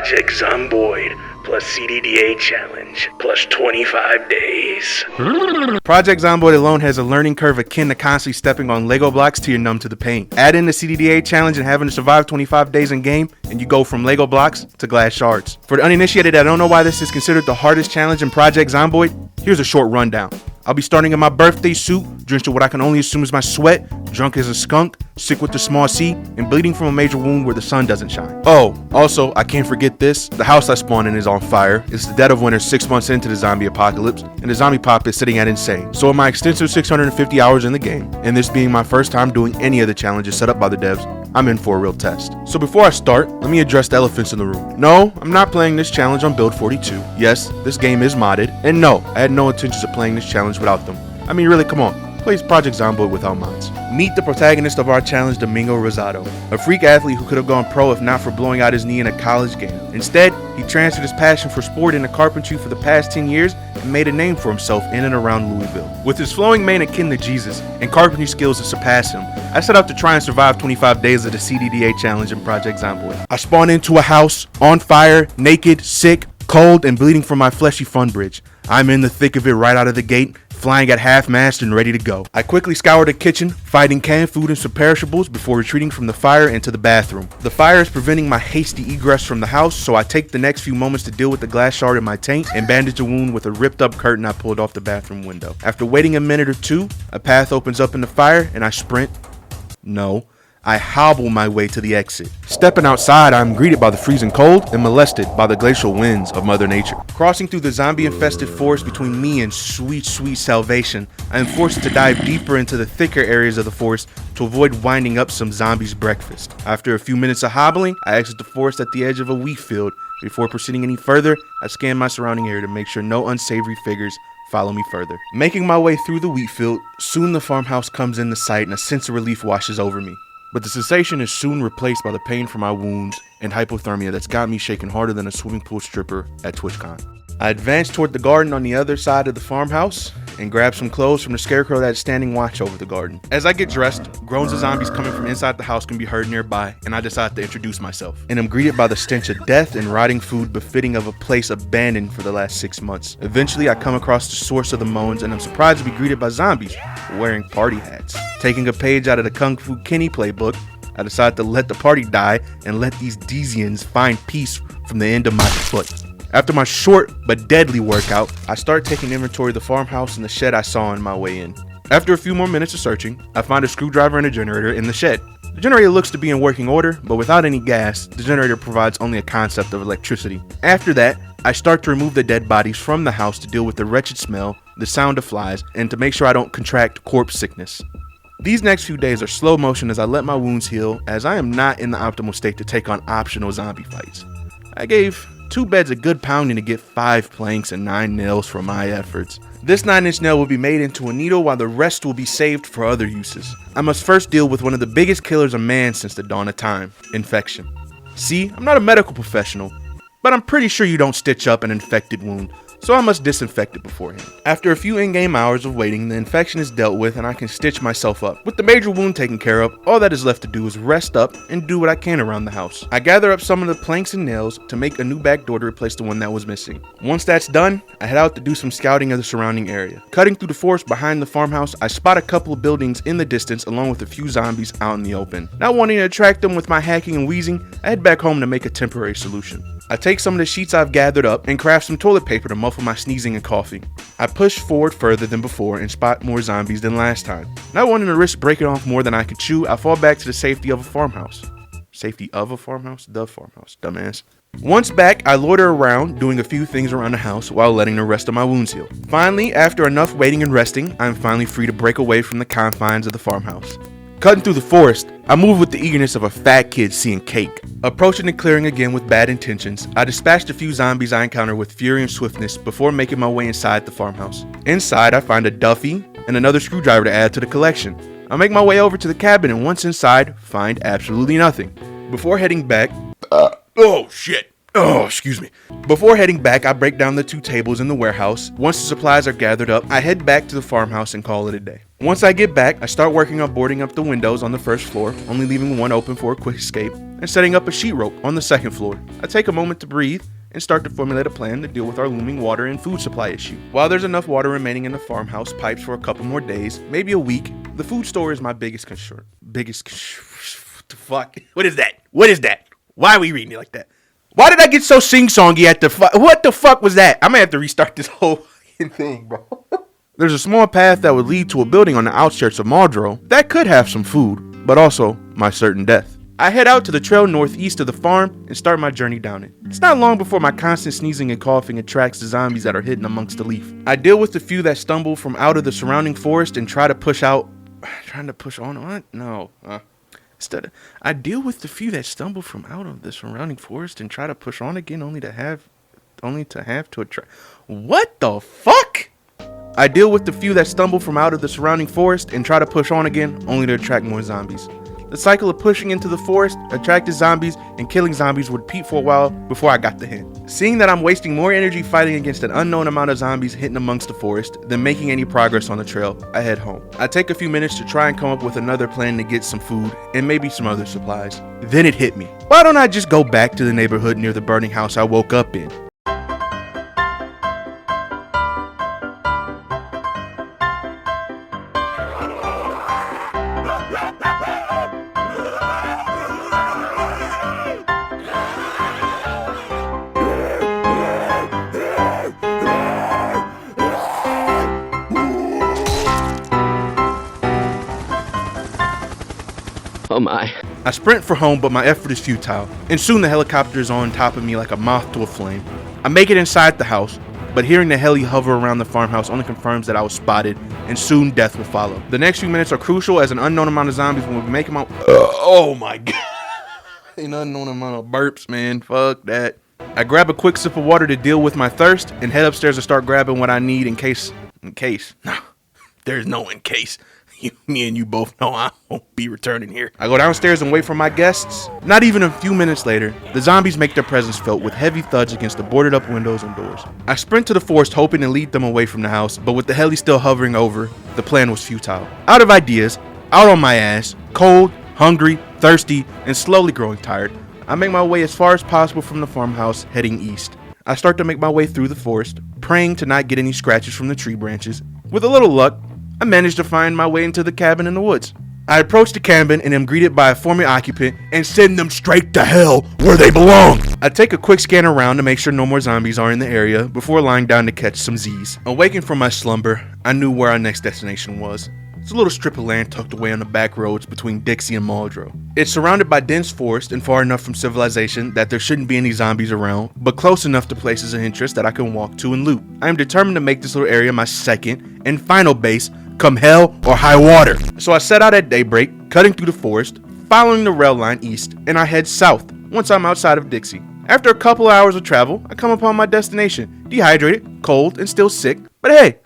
Project Zomboid plus CDDA challenge plus 25 days. Project Zomboid alone has a learning curve akin to constantly stepping on Lego blocks till you're numb to the pain. Add in the CDDA challenge and having to survive 25 days in game, and you go from Lego blocks to glass shards. For the uninitiated that don't know why this is considered the hardest challenge in Project Zomboid, here's a short rundown. I'll be starting in my birthday suit, drenched in what I can only assume is my sweat, drunk as a skunk, sick with the small C, and bleeding from a major wound where the sun doesn't shine. Oh, also, I can't forget this. The house I spawned in is on fire. It's the dead of winter 6 months into the zombie apocalypse, and the zombie pop is sitting at insane. So in my extensive 650 hours in the game, and this being my first time doing any of the challenges set up by the devs, I'm in for a real test. So before I start, let me address the elephants in the room. No, I'm not playing this challenge on build 42. Yes, this game is modded, and no, I had no intentions of playing this challenge without them. I mean, really, come on. Play Project Zomboid without mods. Meet the protagonist of our challenge, Domingo Rosado, a freak athlete who could have gone pro if not for blowing out his knee in a college game. Instead, he transferred his passion for sport into carpentry for the past 10 years and made a name for himself in and around Louisville. With his flowing mane akin to Jesus and carpentry skills that surpass him, I set out to try and survive 25 days of the CDDA challenge in Project Zomboid. I spawned into a house, on fire, naked, sick, cold, and bleeding from my fleshy fun bridge. I'm in the thick of it right out of the gate, flying at half-mast and ready to go. I quickly scoured the kitchen, fighting canned food and some perishables before retreating from the fire into the bathroom. The fire is preventing my hasty egress from the house, so I take the next few moments to deal with the glass shard in my tank and bandage a wound with a ripped up curtain I pulled off the bathroom window. After waiting a minute or two, a path opens up in the fire and I sprint. No. I hobble my way to the exit. Stepping outside, I am greeted by the freezing cold and molested by the glacial winds of Mother Nature. Crossing through the zombie-infested forest between me and sweet, sweet salvation, I am forced to dive deeper into the thicker areas of the forest to avoid winding up some zombies' breakfast. After a few minutes of hobbling, I exit the forest at the edge of a wheat field. Before proceeding any further, I scan my surrounding area to make sure no unsavory figures follow me further. Making my way through the wheat field, soon the farmhouse comes into sight and a sense of relief washes over me. But the sensation is soon replaced by the pain from my wounds and hypothermia that's got me shaking harder than a swimming pool stripper at TwitchCon. I advance toward the garden on the other side of the farmhouse and grab some clothes from the scarecrow that's standing watch over the garden. As I get dressed, groans of zombies coming from inside the house can be heard nearby, and I decide to introduce myself. And I'm greeted by the stench of death and rotting food befitting of a place abandoned for the last 6 months. Eventually, I come across the source of the moans, and I'm surprised to be greeted by zombies wearing party hats. Taking a page out of the Kung Fu Kenny playbook, I decide to let the party die and let these Dezians find peace from the end of my foot. After my short but deadly workout, I start taking inventory of the farmhouse and the shed I saw on my way in. After a few more minutes of searching, I find a screwdriver and a generator in the shed. The generator looks to be in working order, but without any gas, the generator provides only a concept of electricity. After that, I start to remove the dead bodies from the house to deal with the wretched smell, the sound of flies, and to make sure I don't contract corpse sickness. These next few days are slow motion as I let my wounds heal, as I am not in the optimal state to take on optional zombie fights. I gave 2 beds a good pounding to get 5 planks and 9 nails for my efforts. This 9-inch nail will be made into a needle while the rest will be saved for other uses. I must first deal with one of the biggest killers of man since the dawn of time, infection. See, I'm not a medical professional, but I'm pretty sure you don't stitch up an infected wound, so I must disinfect it beforehand. After a few in-game hours of waiting, the infection is dealt with and I can stitch myself up. With the major wound taken care of, all that is left to do is rest up and do what I can around the house. I gather up some of the planks and nails to make a new back door to replace the one that was missing. Once that's done, I head out to do some scouting of the surrounding area. Cutting through the forest behind the farmhouse, I spot a couple of buildings in the distance along with a few zombies out in the open. Not wanting to attract them with my hacking and wheezing, I head back home to make a temporary solution. I take some of the sheets I've gathered up and craft some toilet paper to muffle my sneezing and coughing. I push forward further than before and spot more zombies than last time. Not wanting to risk breaking off more than I could chew, I fall back to the safety of a farmhouse. Safety of a farmhouse? The farmhouse, dumbass. Once back, I loiter around, doing a few things around the house while letting the rest of my wounds heal. Finally, after enough waiting and resting, I'm finally free to break away from the confines of the farmhouse. Cutting through the forest, I move with the eagerness of a fat kid seeing cake. Approaching the clearing again with bad intentions, I dispatched a few zombies I encounter with fury and swiftness before making my way inside the farmhouse. Inside, I find a Duffy and another screwdriver to add to the collection. I make my way over to the cabin and once inside, find absolutely nothing. Before heading back, oh shit, Oh, excuse me. Before heading back, I break down the 2 tables in the warehouse. Once the supplies are gathered up, I head back to the farmhouse and call it a day. Once I get back, I start working on boarding up the windows on the first floor, only leaving one open for a quick escape, and setting up a sheetrope on the second floor. I take a moment to breathe and start to formulate a plan to deal with our looming water and food supply issue. While there's enough water remaining in the farmhouse pipes for a couple more days, maybe a week, the food store is my biggest concern. What the fuck? What is that? What is that? Why are we reading it like that? Why did I get so sing-songy at the what the fuck was that? I'm gonna have to restart this whole thing, bro. There's a small path that would lead to a building on the outskirts of Muldrow that could have some food, but also my certain death. I head out to the trail northeast of the farm and start my journey down it. It's not long before my constant sneezing and coughing attracts the zombies that are hidden amongst the leaf. I deal with the few that stumble from out of the surrounding forest and I deal with the few that stumble from out of the surrounding forest and try to push on again, only to have to attract. What the fuck? I deal with the few that stumble from out of the surrounding forest and try to push on again, only to attract more zombies. The cycle of pushing into the forest, attracting zombies, and killing zombies would repeat for a while before I got the hint. Seeing that I'm wasting more energy fighting against an unknown amount of zombies hidden amongst the forest than making any progress on the trail, I head home. I take a few minutes to try and come up with another plan to get some food and maybe some other supplies. Then it hit me. Why don't I just go back to the neighborhood near the burning house I woke up in? Oh my. I sprint for home, but my effort is futile, and soon the helicopter is on top of me like a moth to a flame. I make it inside the house, but hearing the heli hover around the farmhouse only confirms that I was spotted, and soon death will follow. The next few minutes are crucial as an unknown amount of zombies will be making my... oh my god. An unknown amount of burps, man. Fuck that. I grab a quick sip of water to deal with my thirst, and head upstairs to start grabbing what I need in case. No, there's no in case. Me and you both know I won't be returning here. I go downstairs and wait for my guests. Not even a few minutes later, the zombies make their presence felt with heavy thuds against the boarded up windows and doors. I sprint to the forest hoping to lead them away from the house, but with the heli still hovering over, the plan was futile. Out of ideas, out on my ass, cold, hungry, thirsty, and slowly growing tired, I make my way as far as possible from the farmhouse, heading east. I start to make my way through the forest, praying to not get any scratches from the tree branches. With a little luck, I managed to find my way into the cabin in the woods. I approach the cabin and am greeted by a former occupant and send them straight to hell where they belong. I take a quick scan around to make sure no more zombies are in the area before lying down to catch some Z's. Awakened from my slumber, I knew where our next destination was. It's a little strip of land tucked away on the back roads between Dixie and Muldrow. It's surrounded by dense forest and far enough from civilization that there shouldn't be any zombies around, but close enough to places of interest that I can walk to and loot. I am determined to make this little area my second and final base, come hell or high water. So I set out at daybreak, cutting through the forest, following the rail line east, and I head south once I'm outside of Dixie. After a couple hours of travel, I come upon my destination, dehydrated, cold, and still sick, but hey,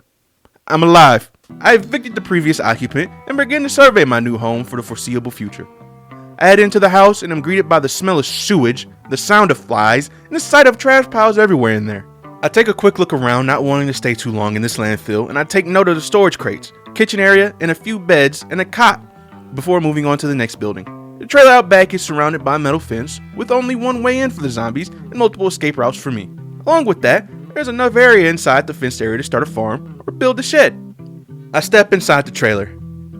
I'm alive. I evicted the previous occupant and begin to survey my new home for the foreseeable future. I head into the house and am greeted by the smell of sewage, the sound of flies, and the sight of trash piles everywhere in there. I take a quick look around, not wanting to stay too long in this landfill, and I take note of the storage crates, kitchen area, and a few beds and a cot before moving on to the next building. The trailer out back is surrounded by a metal fence with only one way in for the zombies and multiple escape routes for me. Along with that, there's enough area inside the fenced area to start a farm or build a shed. I step inside the trailer,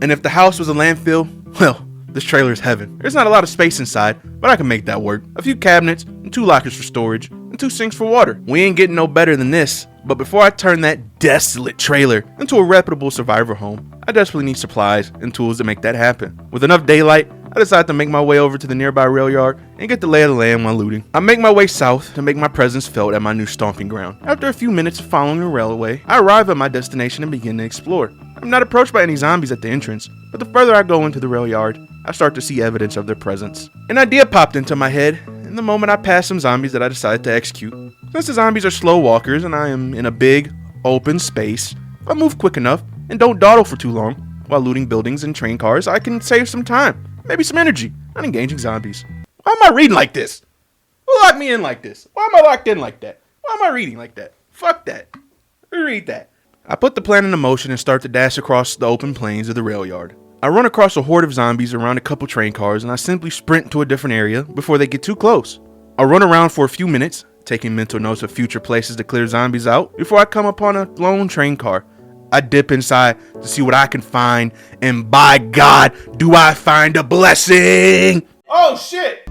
and if the house was a landfill, well, this trailer is heaven. There's not a lot of space inside, but I can make that work. A few cabinets, and 2 lockers for storage, and 2 sinks for water. We ain't getting no better than this, but before I turn that desolate trailer into a reputable survivor home, I desperately need supplies and tools to make that happen. With enough daylight, I decide to make my way over to the nearby rail yard and get the lay of the land while looting. I make my way south to make my presence felt at my new stomping ground. After a few minutes of following the railway, I arrive at my destination and begin to explore. I'm not approached by any zombies at the entrance, but the further I go into the rail yard, I start to see evidence of their presence. An idea popped into my head, and the moment I passed some zombies that I decided to execute. Since the zombies are slow walkers and I am in a big, open space, if I move quick enough and don't dawdle for too long while looting buildings and train cars, I can save some time, maybe some energy, on engaging zombies. Why am I reading like this? Who locked me in like this? Why am I locked in like that? Why am I reading like that? Fuck that. Let me read that. I put the plan into motion and start to dash across the open plains of the rail yard. I run across a horde of zombies around a couple train cars, and I simply sprint to a different area before they get too close. I run around for a few minutes, taking mental notes of future places to clear zombies out before I come upon a lone train car. I dip inside to see what I can find, and by God, do I find a blessing! Oh shit!